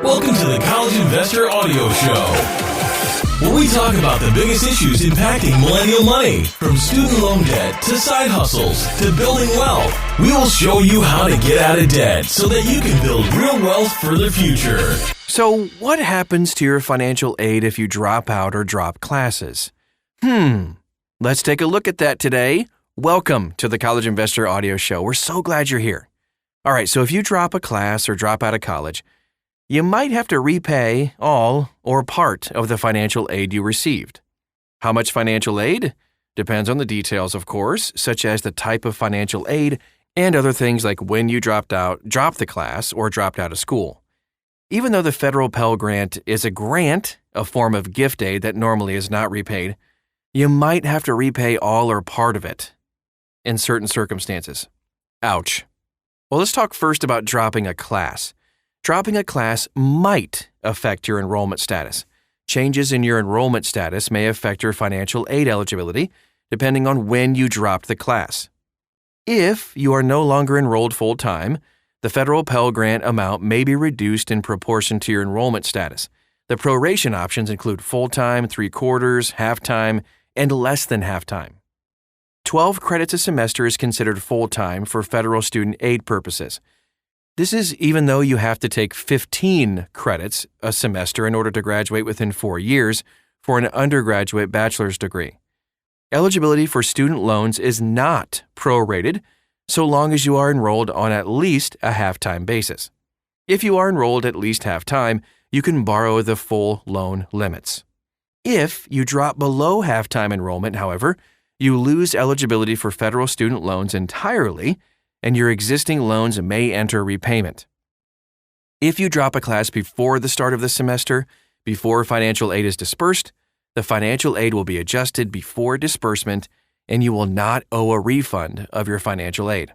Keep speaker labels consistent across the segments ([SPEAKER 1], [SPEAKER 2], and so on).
[SPEAKER 1] Welcome to the College Investor Audio Show, where we talk about the biggest issues impacting millennial money, from student loan debt to side hustles to building wealth. We will show you how to get out of debt so that you can build real wealth for the future.
[SPEAKER 2] So, what happens to your financial aid if you drop out or drop classes? Let's take a look at that today. Welcome to the College Investor Audio Show. We're so glad you're here. All right, so if you drop a class or drop out of college, you might have to repay all or part of the financial aid you received. How much financial aid? Depends on the details, of course, such as the type of financial aid and other things like when you dropped the class, or dropped out of school. Even though the federal Pell Grant is a grant, a form of gift aid that normally is not repaid, you might have to repay all or part of it in certain circumstances. Ouch. Well, let's talk first about dropping a class. Dropping a class might affect your enrollment status. Changes in your enrollment status may affect your financial aid eligibility, depending on when you dropped the class. If you are no longer enrolled full-time, the federal Pell Grant amount may be reduced in proportion to your enrollment status. The proration options include full-time, three-quarters, half-time, and less than half-time. 12 credits a semester is considered full-time for federal student aid purposes. This is even though you have to take 15 credits a semester in order to graduate within 4 years for an undergraduate bachelor's degree. Eligibility for student loans is not prorated so long as you are enrolled on at least a half-time basis. If you are enrolled at least half-time, you can borrow the full loan limits. If you drop below half-time enrollment, however, you lose eligibility for federal student loans entirely, and your existing loans may enter repayment. If you drop a class before the start of the semester, before financial aid is dispersed, the financial aid will be adjusted before disbursement, and you will not owe a refund of your financial aid.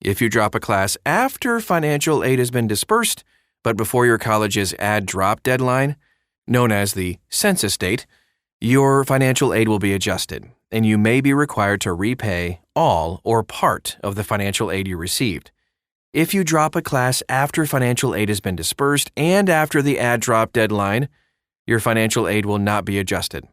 [SPEAKER 2] If you drop a class after financial aid has been dispersed, but before your college's add-drop deadline, known as the census date, your financial aid will be adjusted, and you may be required to repay all or part of the financial aid you received. If you drop a class after financial aid has been dispersed and after the add-drop deadline, your financial aid will not be adjusted.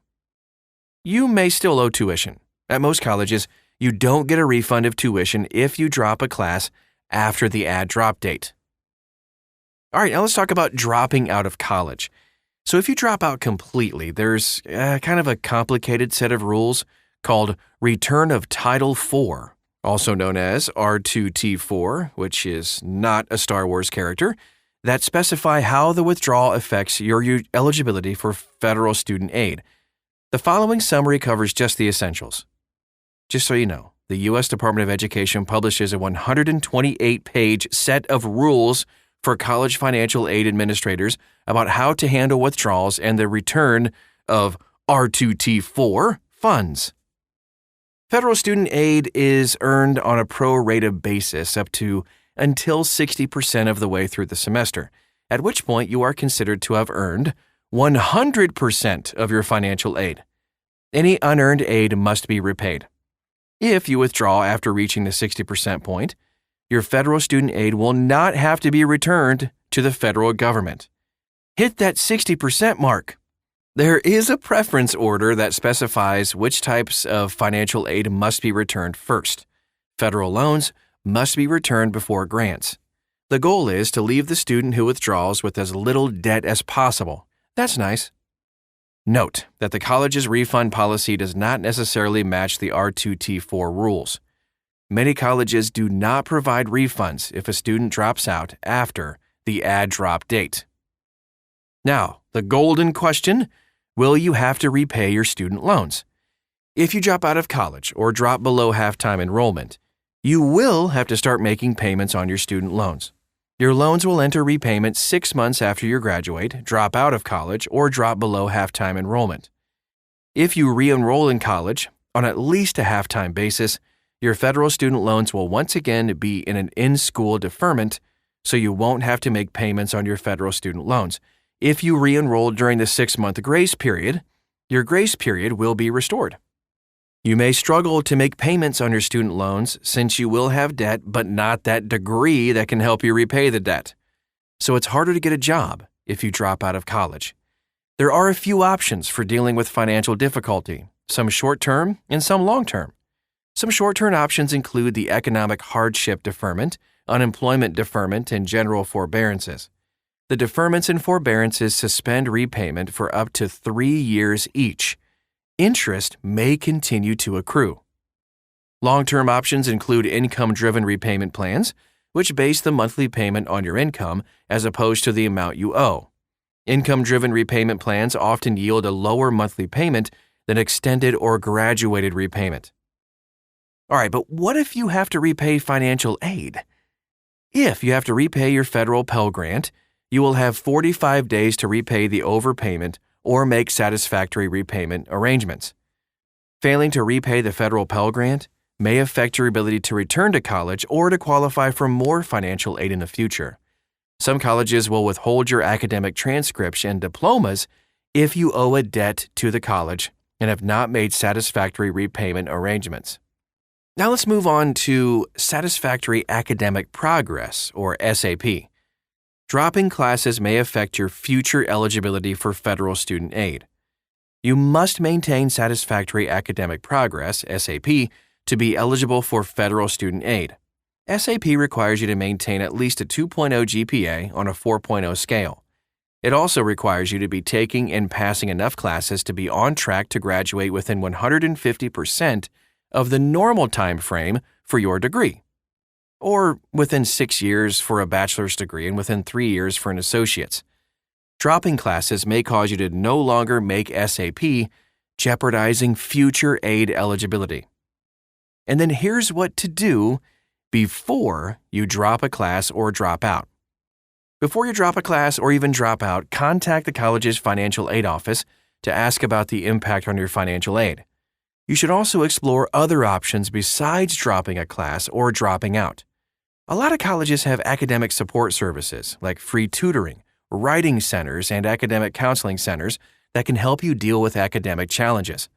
[SPEAKER 2] You may still owe tuition. At most colleges, you don't get a refund of tuition if you drop a class after the add-drop date. All right, now let's talk about dropping out of college. So if you drop out completely, there's kind of a complicated set of rules called Return of Title IV, also known as R2T4, which is not a Star Wars character, that specify how the withdrawal affects your eligibility for federal student aid. The following summary covers just the essentials. Just so you know, the U.S. Department of Education publishes a 128-page set of rules for college financial aid administrators about how to handle withdrawals and the return of R2T4 funds. Federal student aid is earned on a pro-rata basis up to until 60% of the way through the semester, at which point you are considered to have earned 100% of your financial aid. Any unearned aid must be repaid. If you withdraw after reaching the 60% point, your federal student aid will not have to be returned to the federal government. Hit that 60% mark. There is a preference order that specifies which types of financial aid must be returned first. Federal loans must be returned before grants. The goal is to leave the student who withdraws with as little debt as possible. That's nice. Note that the college's refund policy does not necessarily match the R2T4 rules. Many colleges do not provide refunds if a student drops out after the add-drop date. Now, the golden question: will you have to repay your student loans? If you drop out of college or drop below half-time enrollment, you will have to start making payments on your student loans. Your loans will enter repayment 6 months after you graduate, drop out of college, or drop below half-time enrollment. If you re-enroll in college on at least a half-time basis, your federal student loans will once again be in an in-school deferment, so you won't have to make payments on your federal student loans. If you re-enroll during the 6-month grace period, your grace period will be restored. You may struggle to make payments on your student loans since you will have debt but not that degree that can help you repay the debt. So it's harder to get a job if you drop out of college. There are a few options for dealing with financial difficulty, some short-term and some long-term. Some short-term options include the economic hardship deferment, unemployment deferment, and general forbearances. The deferments and forbearances suspend repayment for up to 3 years each. Interest may continue to accrue. Long-term options include income-driven repayment plans, which base the monthly payment on your income as opposed to the amount you owe. Income-driven repayment plans often yield a lower monthly payment than extended or graduated repayment. All right, but what if you have to repay financial aid? If you have to repay your federal Pell Grant, you will have 45 days to repay the overpayment or make satisfactory repayment arrangements. Failing to repay the federal Pell Grant may affect your ability to return to college or to qualify for more financial aid in the future. Some colleges will withhold your academic transcripts and diplomas if you owe a debt to the college and have not made satisfactory repayment arrangements. Now let's move on to satisfactory academic progress, or SAP. Dropping classes may affect your future eligibility for federal student aid. You must maintain satisfactory academic progress, SAP, to be eligible for federal student aid. SAP requires you to maintain at least a 2.0 GPA on a 4.0 scale. It also requires you to be taking and passing enough classes to be on track to graduate within 150% of the normal time frame for your degree, or within 6 years for a bachelor's degree and within 3 years for an associate's. Dropping classes may cause you to no longer make SAP, jeopardizing future aid eligibility. And then here's what to do before you drop a class or drop out. Before you drop a class or even drop out, contact the college's financial aid office to ask about the impact on your financial aid. You should also explore other options besides dropping a class or dropping out. A lot of colleges have academic support services like free tutoring, writing centers, and academic counseling centers that can help you deal with academic challenges.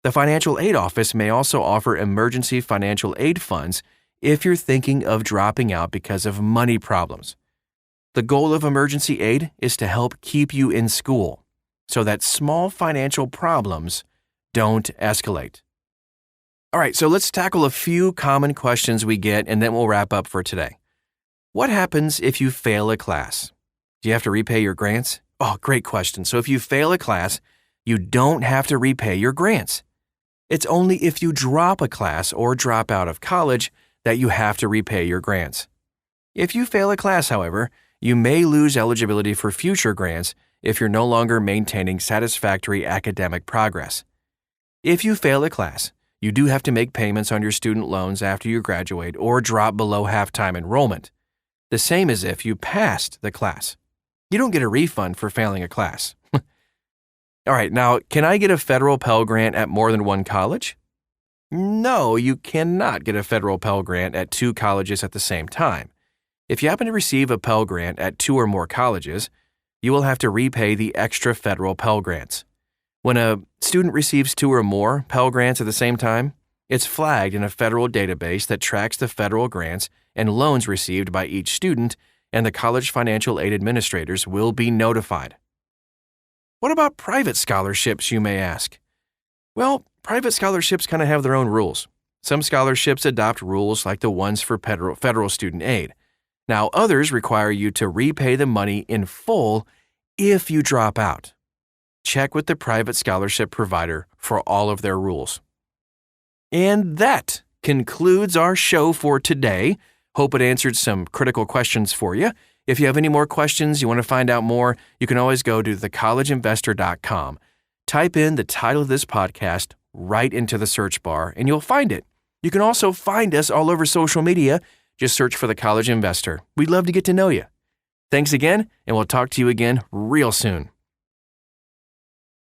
[SPEAKER 2] The financial aid office may also offer emergency financial aid funds if you're thinking of dropping out because of money problems. The goal of emergency aid is to help keep you in school so that small financial problems don't escalate. All right, so let's tackle a few common questions we get and then we'll wrap up for today. What happens if you fail a class? Do you have to repay your grants? Oh, great question. So if you fail a class, you don't have to repay your grants. It's only if you drop a class or drop out of college that you have to repay your grants. If you fail a class, however, you may lose eligibility for future grants if you're no longer maintaining satisfactory academic progress. If you fail a class, you do have to make payments on your student loans after you graduate or drop below half-time enrollment, the same as if you passed the class. You don't get a refund for failing a class. All right, now, can I get a federal Pell Grant at more than one college? No, you cannot get a federal Pell Grant at 2 colleges at the same time. If you happen to receive a Pell Grant at 2 or more colleges, you will have to repay the extra federal Pell Grants. When a student receives 2 or more Pell Grants at the same time, it's flagged in a federal database that tracks the federal grants and loans received by each student, and the college financial aid administrators will be notified. What about private scholarships, you may ask? Well, private scholarships kind of have their own rules. Some scholarships adopt rules like the ones for federal student aid. Now, others require you to repay the money in full if you drop out. Check with the private scholarship provider for all of their rules. And that concludes our show for today. Hope it answered some critical questions for you. If you have any more questions, you want to find out more, you can always go to thecollegeinvestor.com. Type in the title of this podcast right into the search bar, and you'll find it. You can also find us all over social media. Just search for The College Investor. We'd love to get to know you. Thanks again, and we'll talk to you again real soon.